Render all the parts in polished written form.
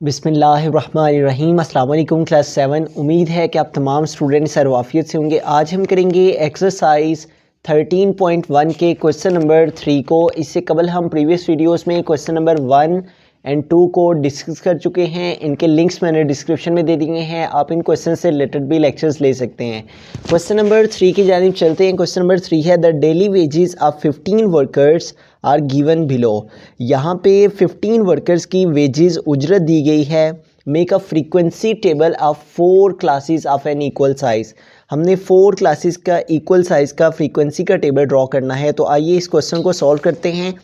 बिस्मिल्लाहिर्रहमानिर्रहीम। अस्सलाम वालेकुम क्लास 7। उम्मीद है कि आप तमाम स्टूडेंट सर्वाफियत से होंगे। आज हम करेंगे एक्सरसाइज 13.1 के क्वेश्चन नंबर 3 को। इससे कबल हम प्रीवियस वीडियोस में क्वेश्चन नंबर 1 एंड 2 को डिस्कस कर चुके हैं। इनके लिंक्स मैंने डिस्क्रिप्शन में दे दिए हैं, आप इन क्वेश्चन से रिलेटेड भी लेक्चर्स ले सकते हैं। क्वेश्चन नंबर 3 की जानिब चलते हैं। क्वेश्चन नंबर 3 है the daily wages of 15 workers are given below. यहाँ पे 15 वर्कर्स की वेजेस उजरत दी गई है। Make a frequency table of 4 classes of an equal size. हमने 4 क्लासेस का इक्वल साइज़ का फ्रीक्वेंसी का टेबल ड्रॉ करना है। तो आइए इस क्वेश्चन को सॉल्व करते हैं।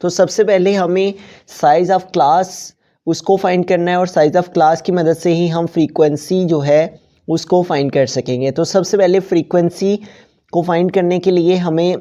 तो सबसे पहले हमें साइज़ ऑफ क्लास उसको फाइंड करना है और साइज़ ऑफ क्लास की मदद से ही हम फ्रीक्वेंसी जो है उसको फाइंड कर सकेंगे। तो सबसे पहले फ्रीक्वेंसी को फाइंड करने के लिए हमें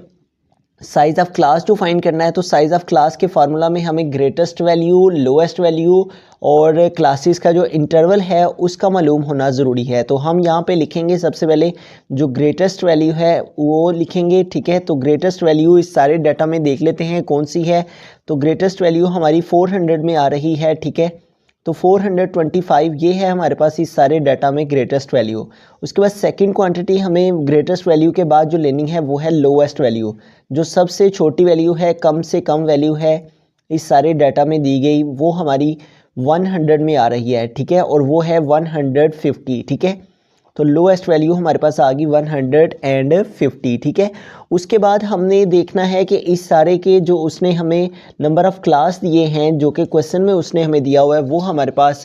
साइज़ ऑफ क्लास जो फाइंड करना है। तो साइज़ ऑफ क्लास के फार्मूला में हमें ग्रेटेस्ट वैल्यू, लोएस्ट वैल्यू और क्लासेस का जो इंटरवल है उसका मालूम होना ज़रूरी है। तो हम यहाँ पे लिखेंगे सबसे पहले जो ग्रेटेस्ट वैल्यू है वो लिखेंगे, ठीक है। तो ग्रेटेस्ट वैल्यू इस सारे डाटा में देख लेते हैं कौन सी है। तो ग्रेटेस्ट वैल्यू हमारी 400 में आ रही है, ठीक है। तो 425 ये है हमारे पास इस सारे डाटा में ग्रेटेस्ट वैल्यू। उसके बाद सेकंड क्वांटिटी हमें ग्रेटेस्ट वैल्यू के बाद जो लेनी है वो है लोएस्ट वैल्यू, जो सबसे छोटी वैल्यू है, कम से कम वैल्यू है इस सारे डाटा में दी गई, वो हमारी 100 में आ रही है, ठीक है। और वो है 150, ठीक है। तो लोएस्ट वैल्यू हमारे पास आ गई 150, ठीक है। उसके बाद हमने देखना है कि इस सारे के जो उसने हमें नंबर ऑफ़ क्लास दिए हैं, जो कि क्वेश्चन में उसने हमें दिया हुआ है, वो हमारे पास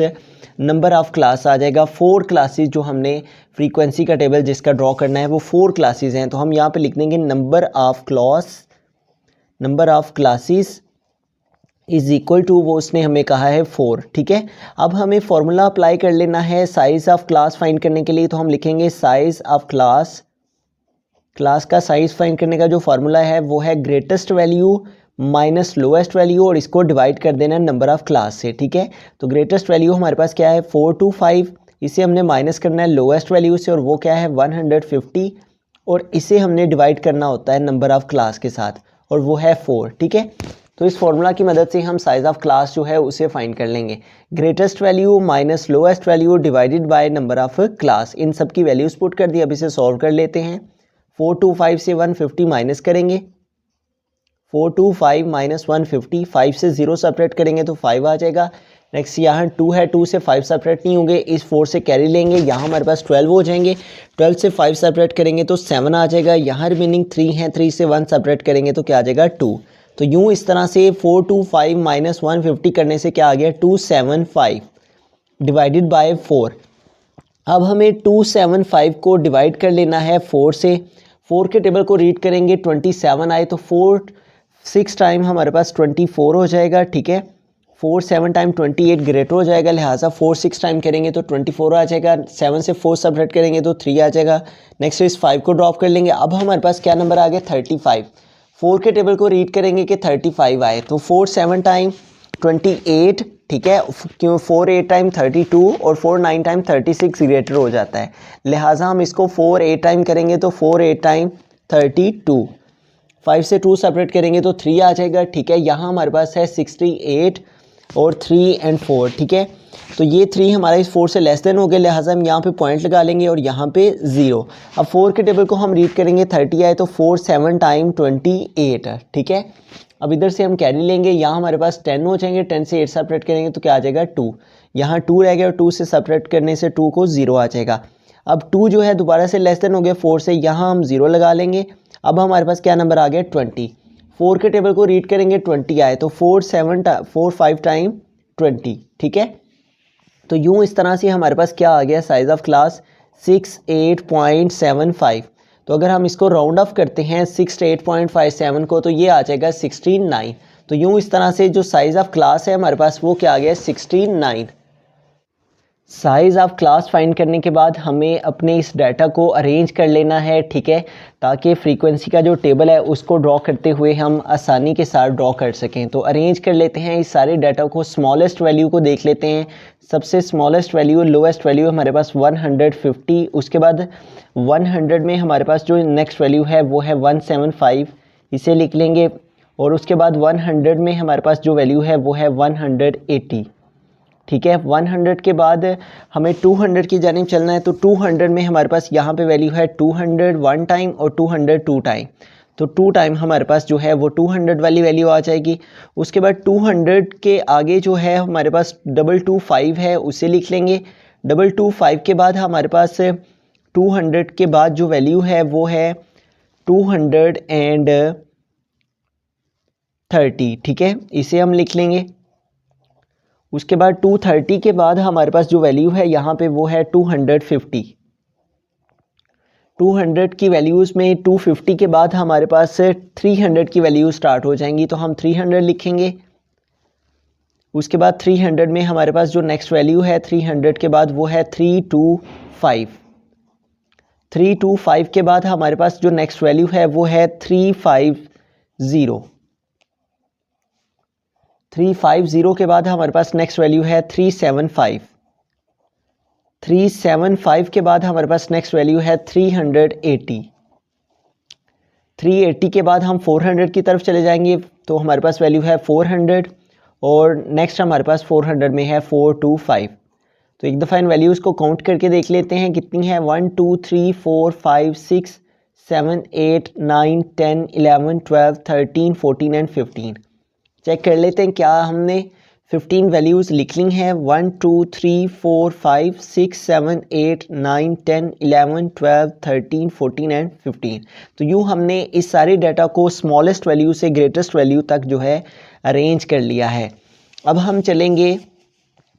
नंबर ऑफ़ क्लास आ जाएगा। 4 क्लासेस जो हमने फ्रीक्वेंसी का टेबल जिसका ड्रॉ करना है वो 4 क्लासेस हैं। तो हम यहाँ पे लिख देंगे number of classes is equal to, वो उसने हमें कहा है 4, ठीक है। अब हमें फॉर्मूला अप्लाई कर लेना है साइज़ ऑफ क्लास फाइंड करने के लिए। तो हम लिखेंगे साइज़ ऑफ क्लास का साइज़ फाइंड करने का जो फार्मूला है वो है greatest value minus lowest value और इसको डिवाइड कर देना नंबर ऑफ़ क्लास से, ठीक है। तो ग्रेटेस्ट वैल्यू हमारे पास क्या है 425, इसे हमने माइनस करना है लोएस्ट वैल्यू से और वो क्या है 150 और इसे हमने डिवाइड करना होता है नंबर ऑफ़ क्लास के साथ और वो है 4, ठीक है। तो इस फॉर्मूला की मदद से हम साइज़ ऑफ क्लास जो है उसे फाइंड कर लेंगे। Greatest value minus lowest value divided by number of class, इन सब की वैल्यूज़ पुट कर दी। अब इसे सॉल्व कर लेते हैं। 425 से 150 माइनस करेंगे, 425 माइनस 150, 5 से 0 सेपरेट करेंगे तो 5 आ जाएगा। नेक्स्ट यहाँ 2 है, 2 से 5 सेपरेट नहीं होंगे, इस 4 से कैरी लेंगे, यहाँ हमारे पास 12 हो जाएंगे। 12 से 5 सेपरेट करेंगे तो 7 आ जाएगा। यहाँ रिमेनिंग 3 है, 3 से 1 सेपरेट करेंगे तो क्या आ जाएगा 2। तो यूँ इस तरह से 425 माइनस 150 करने से क्या आ गया 275 डिवाइडेड बाय 4। अब हमें 275 को डिवाइड कर लेना है 4 से। 4 के टेबल को रीड करेंगे 27 आए तो 4 6 टाइम हमारे पास 24 हो जाएगा, ठीक है। 4 7 टाइम 28 ग्रेटर हो जाएगा, लिहाजा 4 6 टाइम करेंगे तो 24 आ जाएगा। 7 से 4 सेपरेट करेंगे तो 3 आ जाएगा। नेक्स्ट इस 5 को ड्रॉप कर लेंगे। अब हमारे पास क्या नंबर आ गया 35। 4 के टेबल को रीड करेंगे कि 35 आए तो 4 7 टाइम 28, ठीक है। क्यों 4 8 टाइम 32 और 4 9 टाइम 36 ग्रेटर हो जाता है, लिहाजा हम इसको 4 8 टाइम करेंगे तो 4 8 टाइम 32। 5 से 2 सेपरेट करेंगे तो 3 आ जाएगा, ठीक है। यहाँ हमारे पास है 68 और 3 एंड 4, ठीक है। तो ये 3 हमारा इस 4 से लेस देन हो गया, लिहाजा हम यहाँ पे पॉइंट लगा लेंगे और यहाँ पे 0। अब 4 के टेबल को हम रीड करेंगे 30 आए तो 4 7 टाइम 28, ठीक है। अब इधर से हम कैरी लेंगे, यहाँ हमारे पास 10 हो जाएंगे। 10 से 8 सेपरेट करेंगे तो क्या आ जाएगा 2। यहाँ 2 रह गया और 2 से सेपरेट करने से 2 को 0 आ जाएगा। अब 2 जो है दोबारा से लेस देन हो गया 4 से, यहाँ हम 0 लगा लेंगे। अब हमारे पास क्या नंबर आ गया 20। 4 के टेबल को रीड करेंगे 20 आए तो 4 5 टाइम 20, ठीक है। तो यूँ इस तरह से हमारे पास क्या आ गया साइज़ ऑफ क्लास 68.75। तो अगर हम इसको राउंड ऑफ करते हैं 68.57 को तो ये आ जाएगा 69। तो यूँ इस तरह से जो साइज़ ऑफ क्लास है हमारे पास वो क्या आ गया 69। साइज़ ऑफ क्लास फाइंड करने के बाद हमें अपने इस डाटा को अरेंज कर लेना है, ठीक है, ताकि फ्रीक्वेंसी का जो टेबल है उसको ड्रॉ करते हुए हम आसानी के साथ ड्रॉ कर सकें। तो अरेंज कर लेते हैं इस सारे डाटा को। स्मॉलेस्ट वैल्यू को देख लेते हैं। सबसे स्मॉलेस्ट वैल्यू, लोएस्ट वैल्यू हमारे पास 150। उसके बाद 100 में हमारे पास जो नेक्स्ट वैल्यू है वो है 175, इसे लिख लेंगे। और उसके बाद 100 में हमारे पास जो वैल्यू है वो है 180, ठीक है। 100 के बाद हमें 200 की जानिब चलना है, तो 200 में हमारे पास यहाँ पे वैल्यू है 200 1 टाइम और 200 2 टाइम। तो 2 टाइम हमारे पास जो है वो 200 वाली वैल्यू आ जाएगी। उसके बाद 200 के आगे जो है हमारे पास 225 है, उसे लिख लेंगे। 225 के बाद हमारे पास 200 के बाद जो वैल्यू है वो है 230, ठीक है, इसे हम लिख लेंगे। उसके बाद 230 के बाद हमारे पास जो वैल्यू है यहाँ पे वो है 250। 200 की वैल्यूज़ में 250 के बाद हमारे पास 300 की वैल्यू स्टार्ट हो जाएंगी, तो हम 300 लिखेंगे। उसके बाद 300 में हमारे पास जो नेक्स्ट वैल्यू है 300 के बाद वो है 325। 325 के बाद हमारे पास जो नेक्स्ट वैल्यू है वो है 350। 350 के बाद हमारे पास नेक्स्ट वैल्यू है 375। 375 के बाद हमारे पास नेक्स्ट वैल्यू है 380। 380 के बाद हम 400 की तरफ चले जाएंगे, तो हमारे पास वैल्यू है 400 और नेक्स्ट हमारे पास 400 में है 425। तो एक दफ़ा इन वैल्यूज़ को काउंट करके देख लेते हैं कितनी है। 1 2 3 4 5 6 7 8 9 10 11 12 13 14 एंड 15। चेक कर लेते हैं क्या हमने 15 वैल्यूज़ लिख ली हैं। 1 2 3 4 5 6 7 8 9 10 11 12 13 14 एंड 15। तो यूँ हमने इस सारे डाटा को स्मॉलेस्ट वैल्यू से ग्रेटेस्ट वैल्यू तक जो है अरेंज कर लिया है। अब हम चलेंगे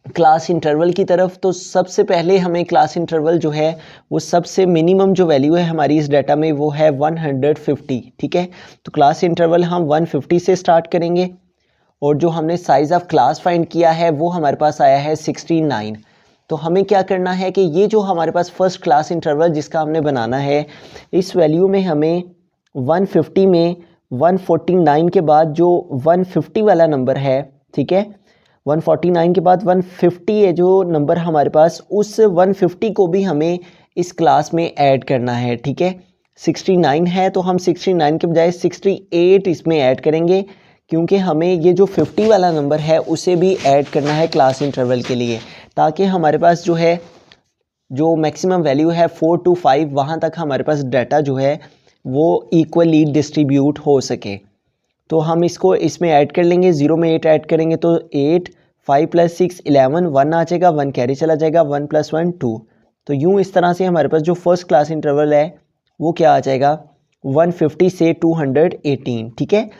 क्लास इंटरवल की तरफ। तो सबसे पहले हमें क्लास इंटरवल जो है वो सबसे मिनिमम जो वैल्यू है हमारी इस डाटा में वो है 150, ठीक है। तो क्लास इंटरवल हम 150 से स्टार्ट करेंगे और जो हमने साइज़ ऑफ क्लास फाइंड किया है वो हमारे पास आया है 69। तो हमें क्या करना है कि ये जो हमारे पास फर्स्ट क्लास इंटरवल जिसका हमने बनाना है, इस वैल्यू में हमें 150 में 149 के बाद जो 150 वाला नंबर है, ठीक है, 149 के बाद 150 है जो नंबर हमारे पास, उस 150 को भी हमें इस क्लास में ऐड करना है, ठीक है। 69 है तो हम 69 के बजाय 68 इसमें ऐड करेंगे, क्योंकि हमें ये जो 50 वाला नंबर है उसे भी ऐड करना है क्लास इंटरवल के लिए, ताकि हमारे पास जो है जो मैक्सिमम वैल्यू है 4 to 5 वहाँ तक हमारे पास डाटा जो है वो इक्वली डिस्ट्रीब्यूट हो सके। तो हम इसको इसमें ऐड कर लेंगे। 0 में 8 ऐड करेंगे तो 8, 5 + 6 11, 1 आ जाएगा, 1 कैरी चला जाएगा, 1 + 1 2। तो यूँ इस तरह से हमारे पास जो फर्स्ट क्लास इंटरवल है वो क्या आ जाएगा 150 से 218, ठीक है।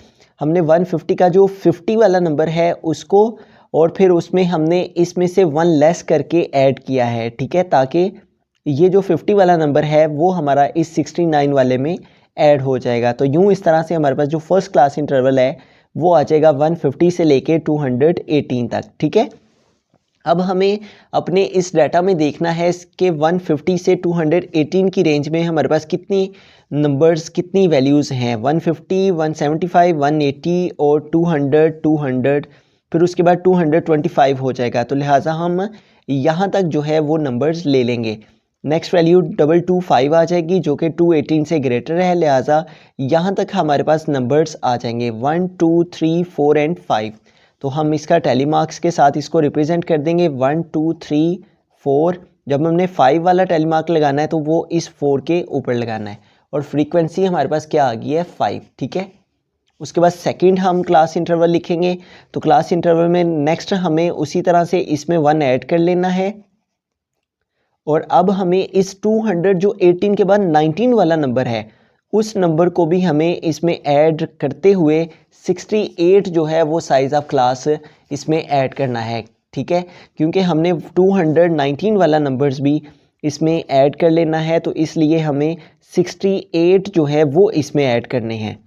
हमने 150 का जो 50 वाला नंबर है उसको और फिर उसमें हमने इसमें से 1 लेस करके ऐड किया है, ठीक है, ताकि ये जो 50 वाला नंबर है वो हमारा इस 69 वाले में ऐड हो जाएगा। तो यूँ इस तरह से हमारे पास जो फर्स्ट क्लास इंटरवल है वो आ जाएगा 150 से लेके 218 तक, ठीक है। अब हमें अपने इस डाटा में देखना है कि 150 से 218 की रेंज में हमारे पास कितनी नंबर्स, कितनी वैल्यूज़ हैं। 150, 175, 180 और 200, 200, फिर उसके बाद 225 हो जाएगा। तो लिहाजा हम यहाँ तक जो है वो नंबर्स ले लेंगे। नेक्स्ट वैल्यू 225 आ जाएगी जो कि 218 से ग्रेटर है, लिहाजा यहाँ तक हमारे पास नंबर्स आ जाएंगे 1 2 3 4 एंड 5। तो हम इसका टैली मार्क्स के साथ इसको रिप्रेजेंट कर देंगे 1 2 3 4। जब हमने 5 वाला टैली मार्क लगाना है तो वो इस 4 के ऊपर लगाना है और फ्रीक्वेंसी हमारे पास क्या आ गई है 5, ठीक है। उसके बाद सेकंड हम क्लास इंटरवल लिखेंगे। तो क्लास इंटरवल में नेक्स्ट हमें उसी तरह से इसमें 1 ऐड कर लेना है और अब हमें इस 200 जो 18 के बाद 19 वाला नंबर है उस नंबर को भी हमें इसमें ऐड करते हुए 68 जो है वो साइज़ ऑफ क्लास इसमें ऐड करना है, ठीक है, क्योंकि हमने 219 वाला नंबर्स भी इसमें ऐड कर लेना है, तो इसलिए हमें 68 जो है वो इसमें ऐड करने हैं।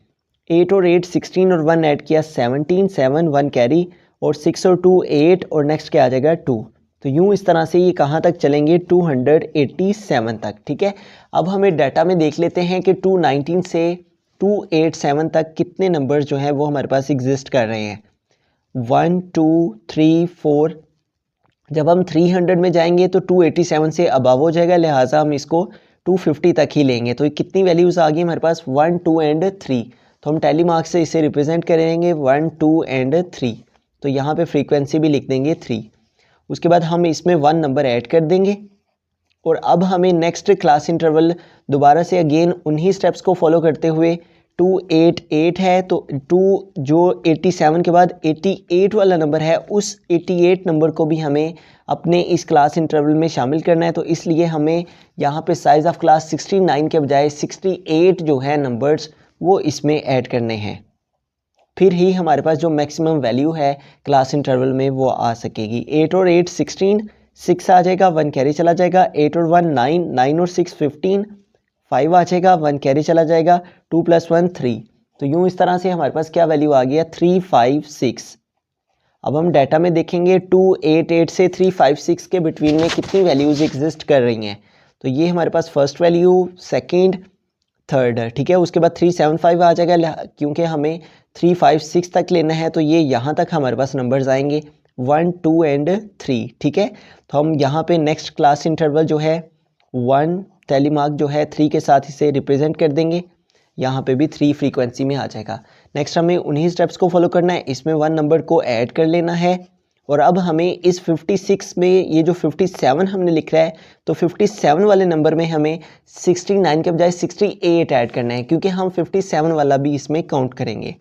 8 और 8 16 और 1 ऐड किया 17, 7 1 कैरी और 6 और 2 8 और नेक्स्ट क्या आ जाएगा 2। तो यूँ इस तरह से ये कहाँ तक चलेंगे 287 तक, ठीक है। अब हमें डाटा में देख लेते हैं कि 219 से 287 तक कितने नंबर्स जो हैं वो हमारे पास एग्जिस्ट कर रहे हैं। 1 2 3 4। जब हम 300 में जाएंगे तो 287 से अबव हो जाएगा, लिहाजा हम इसको 250 तक ही लेंगे। तो कितनी वैल्यूज़ आ गई हमारे पास 1 2 एंड 3। तो हम टैली मार्क्स से इसे रिप्रेजेंट करेंगे 1 2 एंड 3। तो यहाँ पे फ्रीक्वेंसी भी लिख देंगे 3। उसके बाद हम इसमें 1 नंबर ऐड कर देंगे और अब हमें नेक्स्ट क्लास इंटरवल दोबारा से अगेन उन्हीं स्टेप्स को फॉलो करते हुए 288 है, तो 2 जो 87 के बाद 88 वाला नंबर है उस 88 नंबर को भी हमें अपने इस क्लास इंटरवल में शामिल करना है। तो इसलिए हमें यहाँ पे साइज़ ऑफ क्लास 69 के बजाय 68 जो है नंबर्स वो इसमें ऐड करने हैं, फिर ही हमारे पास जो मैक्सिमम वैल्यू है क्लास इंटरवल में वो आ सकेगी। 8 और 8 16, 6 आ जाएगा, 1 कैरी चला जाएगा। 8 और 1 9, 9 और 6 15, 5 आ जाएगा, 1 कैरी चला जाएगा। 2 + 1 3। तो यूँ इस तरह से हमारे पास क्या वैल्यू आ गया 356। अब हम डाटा में देखेंगे 288 से 356 के बिटवीन में कितनी वैल्यूज़ एग्जिस्ट कर रही हैं। तो ये हमारे पास फर्स्ट वैल्यू, सेकेंड, थर्ड है, ठीक है। उसके बाद 375 आ जाएगा, क्योंकि हमें 356 तक लेना है तो ये यहाँ तक हमारे पास नंबर्स आएंगे 1 2 एंड 3, ठीक है। तो हम यहाँ पे नेक्स्ट क्लास इंटरवल जो है 1 टैली मार्क जो है 3 के साथ इसे रिप्रेजेंट कर देंगे, यहाँ पे भी 3 फ्रीक्वेंसी में आ जाएगा। नेक्स्ट हमें उन्हीं स्टेप्स को फॉलो करना है, इसमें 1 नंबर को ऐड कर लेना है और अब हमें इस 56 में ये जो 57 हमने लिख रहा है तो 57 वाले नंबर में हमें 69 के बजाय 68 ऐड करना है, क्योंकि हम 57 वाला भी इसमें काउंट करेंगे।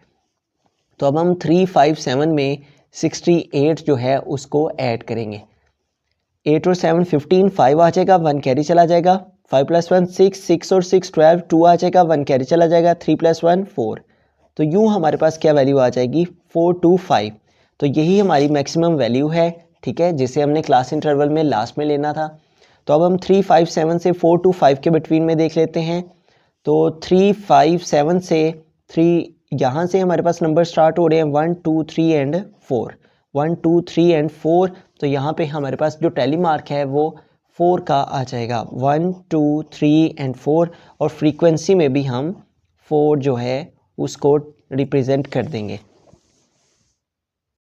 तो अब हम 357 में 68 जो है उसको ऐड करेंगे। 8 और 7 15, 5 आ जाएगा, 1 कैरी चला जाएगा। 5 + 1 6, 6 और 6 12, 2 आ जाएगा, 1 कैरी चला जाएगा। 3 + 1 4। तो यूँ हमारे पास क्या वैल्यू आ जाएगी 425। तो यही हमारी मैक्सिमम वैल्यू है, ठीक है, जिसे हमने क्लास इंटरवल में लास्ट में लेना था। तो अब हम 357 से 425 के बिटवीन में देख लेते हैं। तो 357 से 3 यहाँ से हमारे पास नंबर स्टार्ट हो रहे हैं 1 2 3 एंड 4, 1 2 3 एंड 4। तो यहाँ पे हमारे पास जो टैली मार्क है वो 4 का आ जाएगा, 1 2 3 एंड 4। और फ्रीक्वेंसी में भी हम 4 जो है उसको रिप्रेजेंट कर देंगे।